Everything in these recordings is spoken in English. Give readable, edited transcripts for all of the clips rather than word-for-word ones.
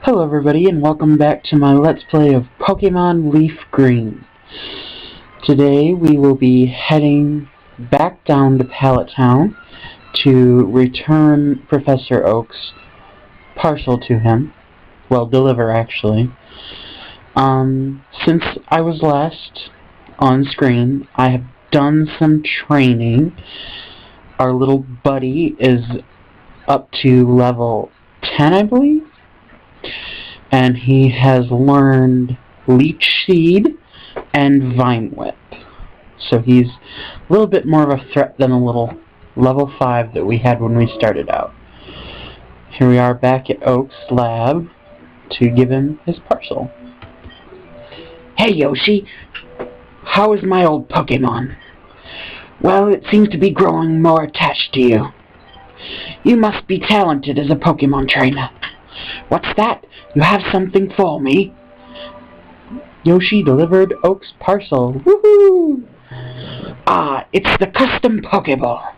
Hello everybody and welcome back to my Let's Play of Pokemon Leaf Green. Today we will be heading back down to Pallet Town to return Professor Oak's parcel to him. Well, deliver actually. Since I was last on screen, I have done some training. Our little buddy is up to level 10, I believe. And he has learned Leech Seed and Vine Whip. So he's a little bit more of a threat than a little level 5 that we had when we started out. Here we are back at Oak's lab to give him his parcel. Hey Yoshi, How is my old Pokemon? well, it seems to be growing more attached to you. You must be talented as a Pokemon trainer. What's that? You have something for me? Yoshi delivered Oak's parcel. Woohoo! Ah, it's the custom Pokeball.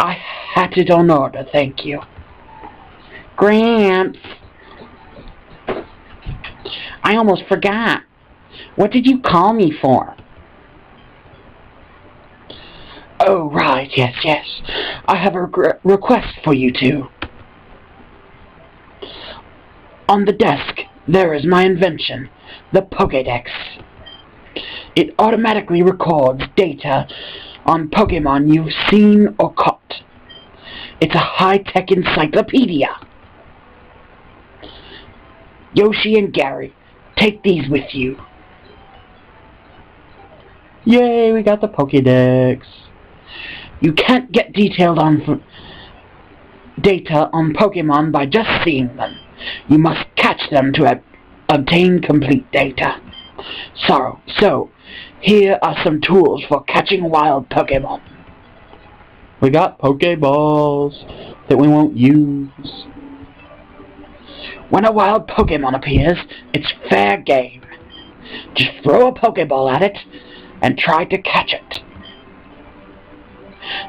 I had it on order, thank you. Gramps, I almost forgot. What did you call me for? Oh, right, yes. I have a request for you two. On the desk, there is my invention, the Pokédex. It automatically records data on Pokemon you've seen or caught. It's a high-tech encyclopedia. Yoshi and Gary, take these with you. Yay, we got the Pokédex. You can't get data on Pokemon by just seeing them. You must catch them to obtain complete data. So, here are some tools for catching wild Pokemon. We got Pokeballs that we won't use. When a wild Pokemon appears, it's fair game. Just throw a Pokeball at it and try to catch it.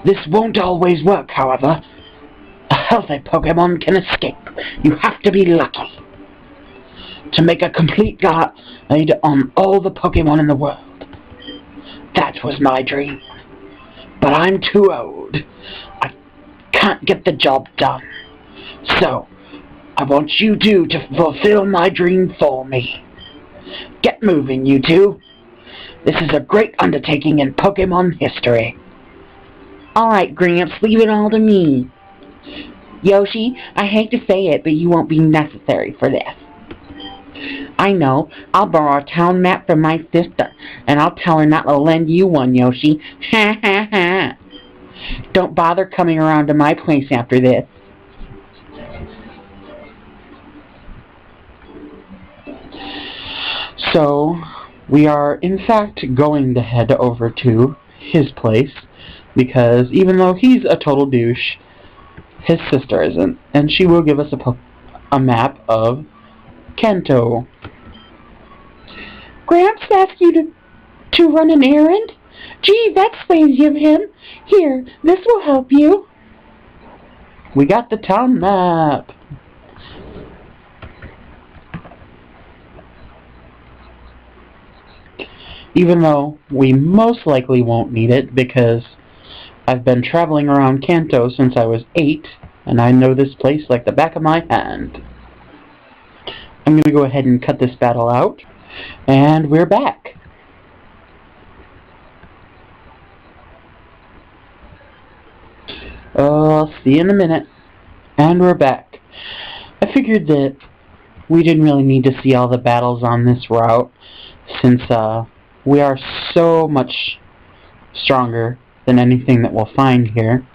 This won't always work, however. A healthy Pokemon can escape. You have to be lucky. To make a complete guide on all the Pokemon in the world. That was my dream. But I'm too old. I can't get the job done. So, I want you two to fulfill my dream for me. Get moving, you two. This is a great undertaking in Pokemon history. Alright, Gramps, leave it all to me. Yoshi, I hate to say it, but you won't be necessary for this. I know. I'll borrow a town map from my sister, and I'll tell her not to lend you one, Yoshi. Ha ha ha. Don't bother coming around to my place after this. So, we are in fact going to head over to his place, because even though he's a total douche, his sister isn't, and she will give us a map of Kanto. Gramps asked you to run an errand? Gee, that's lazy of him. Here, this will help you. We got the town map. Even though we most likely won't need it, because I've been traveling around Kanto since I was 8, and I know this place like the back of my hand. I'm going to go ahead and cut this battle out, and we're back. I'll see you in a minute. And we're back. I figured that we didn't really need to see all the battles on this route, since we are so much stronger than anything that we'll find here.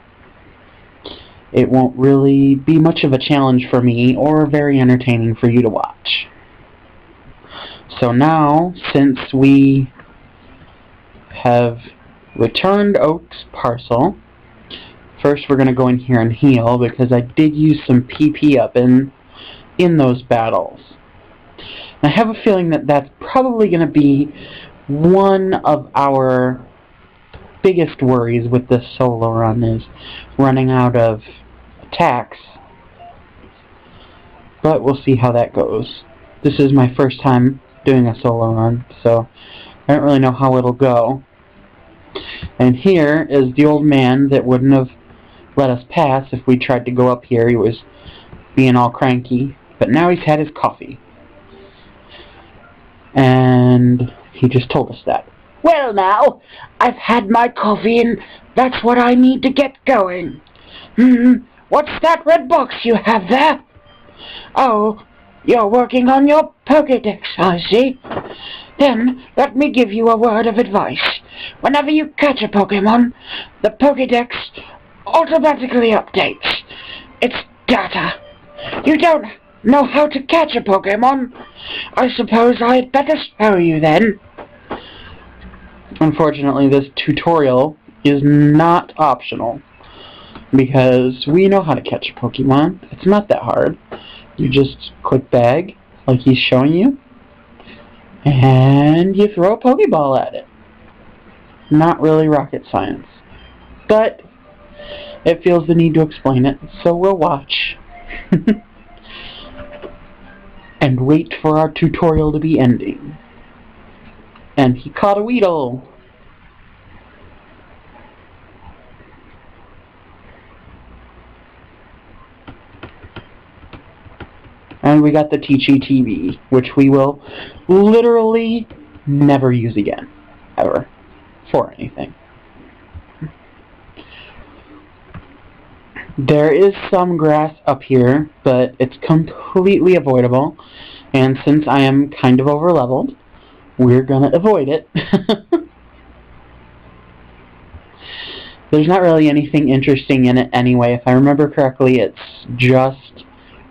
It won't really be much of a challenge for me, or very entertaining for you to watch. So now, since we have returned Oak's parcel, first we're going to go in here and heal, because I did use some PP up in those battles. And I have a feeling that that's probably going to be one of our biggest worries with this solo run, is running out of attacks but we'll see how that goes. This is my first time doing a solo run, so I don't really know how it'll go. And here is the old man that wouldn't have let us pass if we tried to go up here. He was being all cranky, but now he's had his coffee. And he just told us that. Well now, I've had my coffee and that's what I need to get going. What's that red box you have there? Oh, you're working on your Pokédex, I see. Then, let me give you a word of advice. Whenever you catch a Pokémon, the Pokédex automatically updates. It's data. You don't know how to catch a Pokémon? I suppose I'd better show you then. Unfortunately, this tutorial is not optional, because we know how to catch a Pokemon. It's not that hard. You just click bag, like he's showing you, and you throw a Pokeball at it. Not really rocket science, but it feels the need to explain it, so we'll watch. And wait for our tutorial to be ending. And he caught a Weedle! And we got the Teachy TV, which we will literally never use again. Ever. For anything. There is some grass up here, but it's completely avoidable. And since I am kind of overleveled, we're gonna avoid it. There's not really anything interesting in it anyway. If I remember correctly, it's just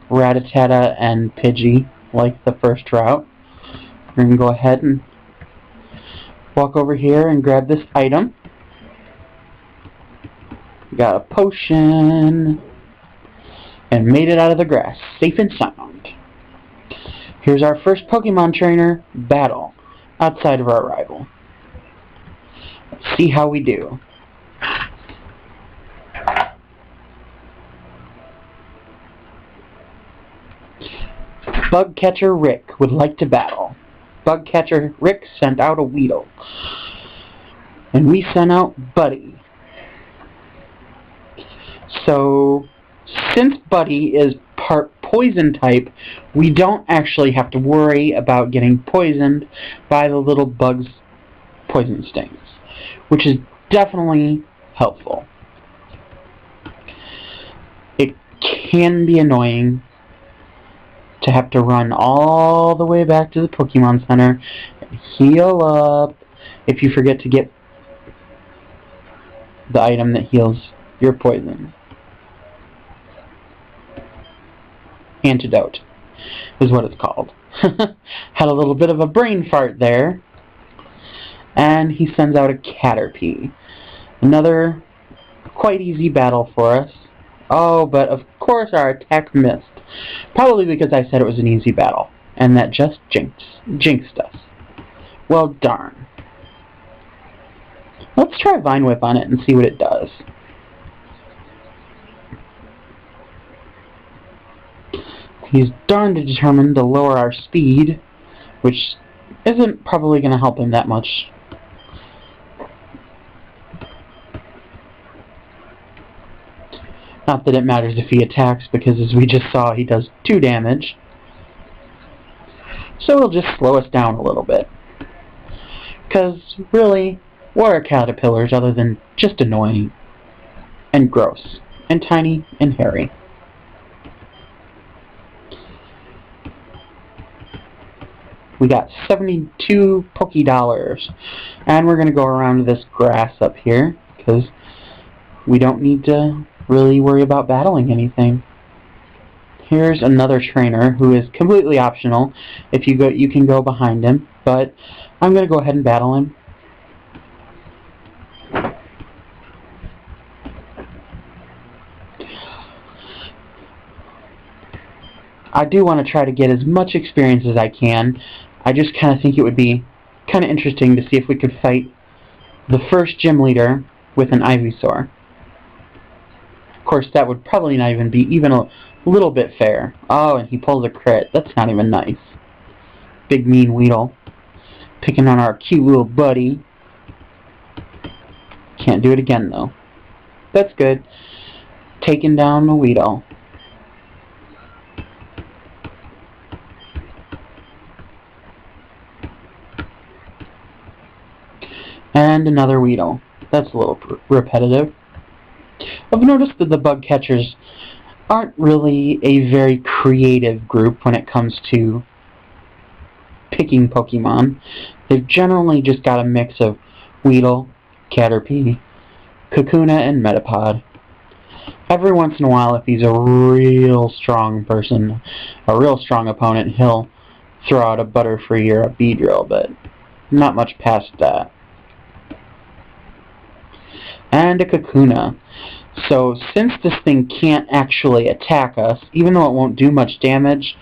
Rattata and Pidgey, like the first route. We're gonna go ahead and walk over here and grab this item. Got a potion, and made it out of the grass, safe and sound. Here's our first Pokemon trainer battle, outside of our rival. Let's see how we do. Bug Catcher Rick would like to battle. Bug Catcher Rick sent out a Weedle. And we sent out Buddy. So, since Buddy is part poison type, we don't actually have to worry about getting poisoned by the little bug's poison stings, which is definitely helpful. It can be annoying to have to run all the way back to the Pokemon Center and heal up if you forget to get the item that heals your poison. Antidote is what it's called. Had a little bit of a brain fart there. And he sends out a Caterpie. Another quite easy battle for us. Oh, but of course our attack missed. Probably because I said it was an easy battle. And that just jinxed us. Well, darn. Let's try Vine Whip on it and see what it does. He's darn determined to lower our speed, which isn't probably going to help him that much. Not that it matters if he attacks, because as we just saw, he does 2 damage. So it'll just slow us down a little bit. Because, really, what are caterpillars other than just annoying, and gross, and tiny, and hairy? We got 72 Poké-Dollars. And we're going to go around this grass up here, because we don't need to really worry about battling anything. Here's another trainer who is completely optional. If you go, you can go behind him, but I'm going to go ahead and battle him. I do want to try to get as much experience as I can. I just kind of think it would be kind of interesting to see if we could fight the first gym leader with an Ivysaur. Of course, that would probably not even be even a little bit fair. Oh, and he pulls a crit. That's not even nice. Big mean Weedle. Picking on our cute little buddy. Can't do it again, though. That's good. Taking down the Weedle. And another Weedle. That's a little repetitive. I've noticed that the bug catchers aren't really a very creative group when it comes to picking Pokemon. They've generally just got a mix of Weedle, Caterpie, Kakuna, and Metapod. Every once in a while, if he's a real strong person, a real strong opponent, he'll throw out a Butterfree or a Beedrill, but not much past that. And a Kakuna. So, since this thing can't actually attack us, even though it won't do much damage,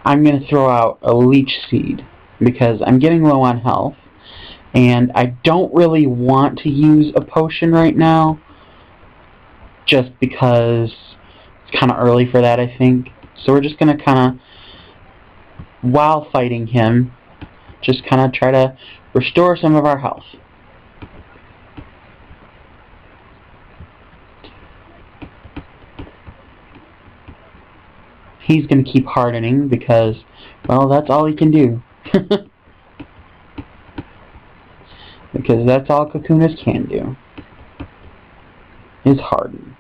I'm going to throw out a Leech Seed, because I'm getting low on health, and I don't really want to use a potion right now, just because it's kind of early for that, I think. So we're just going to kind of, while fighting him, just kind of try to restore some of our health. He's going to keep hardening because, well, that's all he can do. Because that's all Kakunas can do, is harden.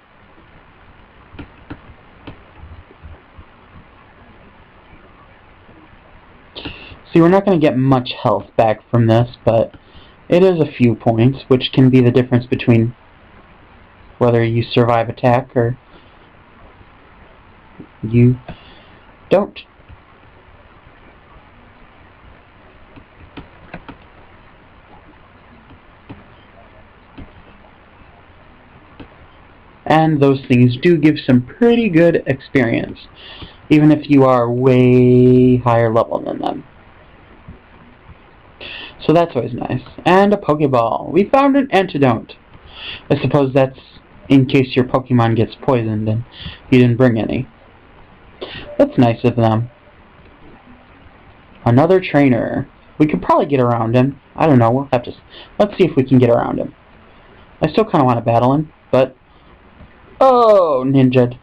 See, we're not going to get much health back from this, but it is a few points, which can be the difference between whether you survive attack or you don't. And those things do give some pretty good experience, even if you are way higher level than them. So that's always nice. And a Pokeball. We found an antidote. I suppose that's in case your Pokemon gets poisoned and you didn't bring any. That's nice of them. Another trainer. We could probably get around him. I don't know. We'll have to. Let's see if we can get around him. I still kind of want to battle him, but oh, ninja'd.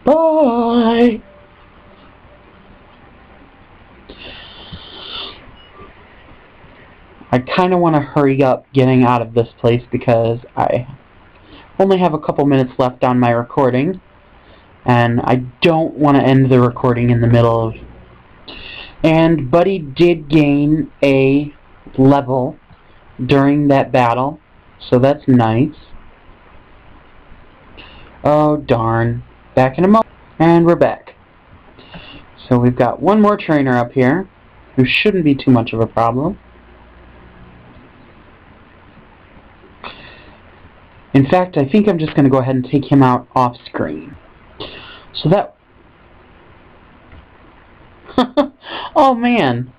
Bye. I kind of want to hurry up getting out of this place because I only have a couple minutes left on my recording, and I don't want to end the recording in the middle of... And Buddy did gain a level during that battle, so that's nice. Oh, darn. Back in a moment. And we're back. So we've got one more trainer up here, who shouldn't be too much of a problem. In fact, I think I'm just going to go ahead and take him out off screen. So that... Oh man!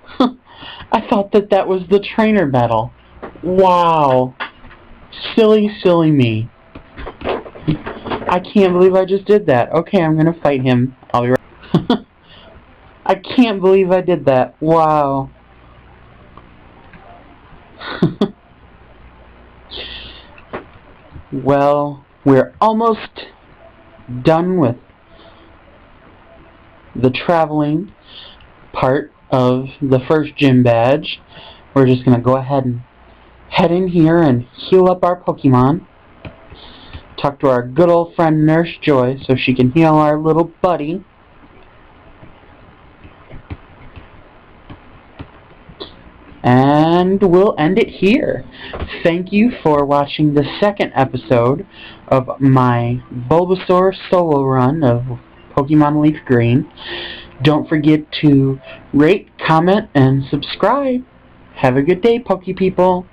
I thought that that was the trainer battle. Wow. Silly, silly me. I can't believe I just did that. Okay, I'm going to fight him. I'll be right... I can't believe I did that. Wow. Well, we're almost done with the traveling part of the first gym badge. We're just going to go ahead and head in here and heal up our Pokemon. Talk to our good old friend Nurse Joy so she can heal our little buddy. And we'll end it here. Thank you for watching the second episode of my Bulbasaur solo run of Pokemon Leaf Green. Don't forget to rate, comment, and subscribe. Have a good day, Poke People.